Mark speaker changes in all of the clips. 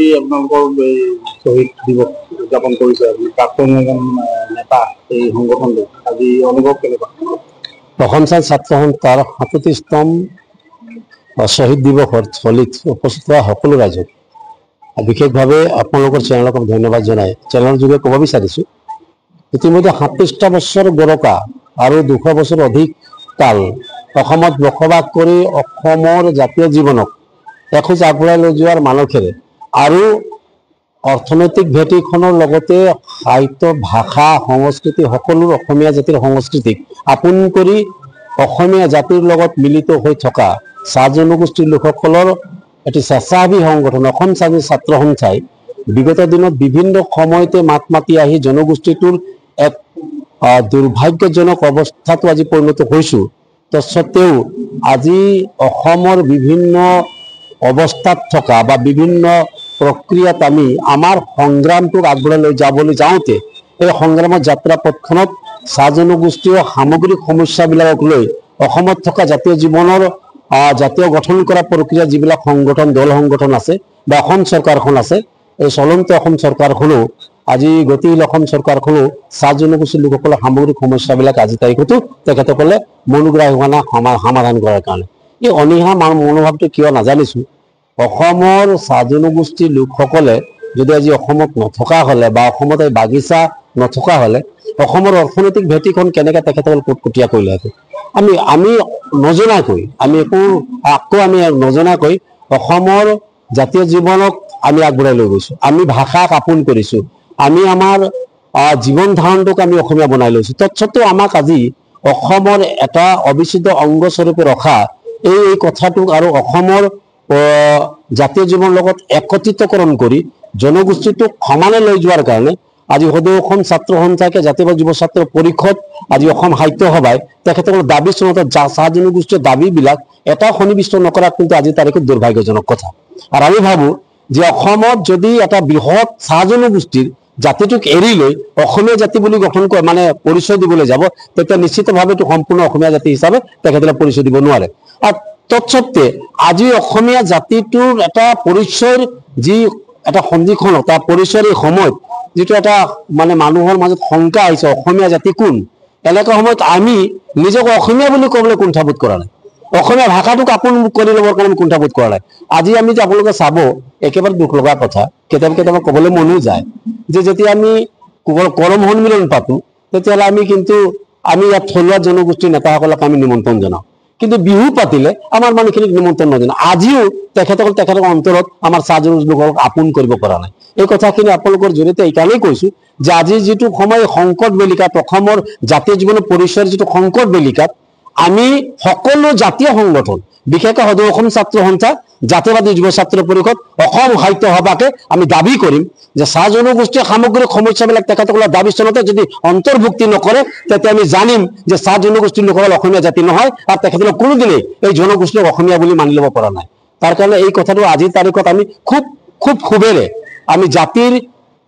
Speaker 1: আজি আপোনালোকৰ শ্বহীদ দিৱস উদযাপন কৰিছে, প্ৰাক্তন এজন নেতা এই সংগঠনটো, আজি অনুভৱ কেনেকুৱা?
Speaker 2: অসম ছাত্ৰ সন্থাৰ ৩৭তম শ্বহীদ দিৱসৰ থলীত উপস্থিত হোৱা সকলো ৰাইজক বিশেষভাৱে আপোনালোকৰ চেনেলক ধন্যবাদ জনাই চেনেলৰ যোগে ক'ব বিচাৰিছোঁ, ইতিমধ্যে ৩৭টা বছৰ গৰকা আৰু ২০০ বছৰ অধিক কাল অসমত বসবাস কৰি অসমৰ জাতীয় জীৱনক এখোজ আগুৱাই লৈ যোৱাৰ মানসেৰে আৰু অৰ্থনৈতিক ভেটিখনৰ লগতে সাহিত্য, ভাষা, সংস্কৃতি সকলো অসমীয়া জাতিৰ সংস্কৃতিক আপোন কৰি অসমীয়া জাতিৰ লগত মিলিত হৈ থকা চাহ জনগোষ্ঠীৰ লোকসকলৰ এটি স্বেচ্ছাসেৱী সংগঠন অসম ছাত্ৰ সন্থাই বিগত দিনত বিভিন্ন সময়তে মাত মাতি আহি জনগোষ্ঠীটোৰ এক দুৰ্ভাগ্যজনক অৱস্থাতো আজি পৰিণত হৈছোঁ। তৎসত্ত্বেও আজি অসমৰ বিভিন্ন অৱস্থাত থকা বা বিভিন্ন প্ৰক্ৰিয়াত আমি আমাৰ সংগ্ৰামটোক আগবঢ়াই লৈ যাবলৈ যাওঁতে এই সংগ্ৰামৰ যাত্ৰা পথখনত চাহ জনগোষ্ঠীয় সামগ্ৰিক সমস্যাবিলাকক লৈ অসমত থকা জাতীয় জীৱনৰ জাতীয় গঠন কৰা প্ৰক্ৰিয়া যিবিলাক সংগঠন দল সংগঠন আছে বা অসম চৰকাৰখন আছে, এই চলন্ত অসম চৰকাৰখনো আজি গতিশীল অসম চৰকাৰখনো চাহ জনগোষ্ঠীৰ লোকসকলৰ সামগ্ৰিক সমস্যাবিলাক আজি তাৰিখতো তেখেতসকলে মনোগ্ৰাহী হোৱা নাই সমাধান কৰাৰ কাৰণে। এই অনীহা মনোভাৱটো কিয় নাজানিছোঁ। অসমৰ চাহ জনগোষ্ঠীৰ লোকসকলে যদি আজি অসমত নথকা হ'লে বা অসমত এই বাগিচা নথকা হ'লে অসমৰ অৰ্থনৈতিক ভেটিখন কেনেকৈ তেখেতসকলে কুটকুটীয়া কৰিলেহেঁতেন। আমি নজনাকৈ আমি নজনাকৈ অসমৰ জাতীয় জীৱনক আমি আগবঢ়াই লৈ গৈছোঁ, আমি ভাষাক আপোন কৰিছোঁ, আমি আমাৰ জীৱন ধাৰণটোক আমি অসমীয়া বনাই লৈছোঁ। তৎসত্ত্বেও আমাক আজি অসমৰ এটা অবিচ্ছেদ্য অংগস্বৰূপে ৰখা এই কথাটোক আৰু অসমৰ জাতীয় জীৱনৰ লগত একত্ৰিতকৰণ কৰি জনগোষ্ঠীটোক সমানে লৈ যোৱাৰ কাৰণে আজি সদৌ অসম ছাত্ৰ সন্থাকে জাতীয় যুৱ ছাত্ৰ পৰিষদ আজি অসম সাহিত্য সভাই তেখেতসকলৰ দাবী চনতে চাহ জনগোষ্ঠীৰ দাবীবিলাক এটা সন্নিৱিষ্ট নকৰাত কিন্তু আজি তাৰিখত দুৰ্ভাগ্যজনক কথা। আৰু আমি ভাবোঁ যে অসমত যদি এটা বৃহৎ চাহ জনগোষ্ঠীৰ জাতিটোক এৰি লৈ অসমীয়া জাতি বুলি গঠন কৰে মানে পৰিচয় দিবলৈ যাব, তেতিয়া নিশ্চিতভাৱে এইটো সম্পূৰ্ণ অসমীয়া জাতি হিচাপে তেখেতসকলে পৰিচয় দিব নোৱাৰে। আৰু তৎসত্ত্বে আজি অসমীয়া জাতিটোৰ এটা পৰিচয়ৰ যি এটা সন্ধিক্ষণ তাৰ পৰিচয়ৰ এই সময়ত যিটো এটা মানে মানুহৰ মাজত শংকা আহিছে অসমীয়া জাতি কোন, এনেকুৱা সময়ত আমি নিজক অসমীয়া বুলি ক'বলৈ কুণ্ঠাবোধ কৰা নাই, অসমীয়া ভাষাটোক আপোন কৰি ল'বৰ কাৰণে কুণ্ঠাবোধ কৰা নাই। আজি আমি যে আপোনালোকে চাব একেবাৰে দুখ লগা কথা, কেতিয়াবা ক'বলৈ মনো যায় যে যেতিয়া আমি কৰম সন্মিলন পাতোঁ তেতিয়াহ'লে আমি ইয়াত থলুৱা জনগোষ্ঠীৰ নেতাসকলক আমি নিমন্ত্ৰণ জনাওঁ, কিন্তু বিহু পাতিলে আমাৰ মানুহখিনিক নিমন্ত্ৰণ নজনাওঁ। আজিও তেখেতসকলৰ অন্তৰত আমাৰ চাহ জনগোষ্ঠী লোকসকলক আপোন কৰিব পৰা নাই। এই কথাখিনি আপোনালোকৰ জৰিয়তে এইকাৰণেই কৈছোঁ যে আজি যিটো সময় সংকট বেলিকাত অসমৰ জাতীয় জীৱনৰ পৰিচয়ৰ যিটো সংকট বেলিকাত আমি সকলো জাতীয় সংগঠন বিশেষকৈ সদৌ অসম ছাত্ৰ সন্থা, জাতীয়বাদী যুৱ ছাত্ৰ পৰিষদ, অসম সাহিত্য সভাকে আমি দাবী কৰিম যে চাহ জনগোষ্ঠীৰ সামগ্ৰিক সমস্যাবিলাক তেখেতসকলৰ দাবী চনতে যদি অন্তৰ্ভুক্তি নকৰে তেতিয়া আমি জানিম যে চাহ জনগোষ্ঠীৰ লোকসকল অসমীয়া জাতি নহয় আৰু তেখেতসকলে কোনোদিনেই এই জনগোষ্ঠীক অসমীয়া বুলি মানি ল'ব পৰা নাই। তাৰ কাৰণে এই কথাটো আজিৰ তাৰিখত আমি খুব ক্ষোভেৰে আমি জাতিৰ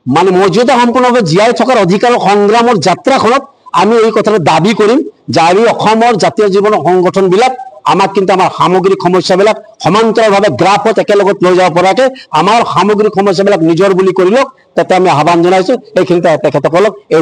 Speaker 2: মানে মৰ্যাদা সম্পূৰ্ণভাৱে জীয়াই থকাৰ অধিকাৰৰ সংগ্ৰামৰ যাত্ৰাখনত আমি এই কথাটো দাবী কৰিম যে আমি অসমৰ জাতীয় জীৱনৰ সংগঠনবিলাক আমাক কিন্তু আমাৰ সামগ্ৰিক সমস্যাবিলাক সমান্তৰালভাৱে গ্ৰাফত একেলগত লৈ যাব পৰাকৈ আমাৰ সামগ্ৰিক সমস্যাবিলাক নিজৰ বুলি কৰি লওক, তাতে আমি আহ্বান জনাইছোঁ। এইখিনিতে তেখেতসকলক এই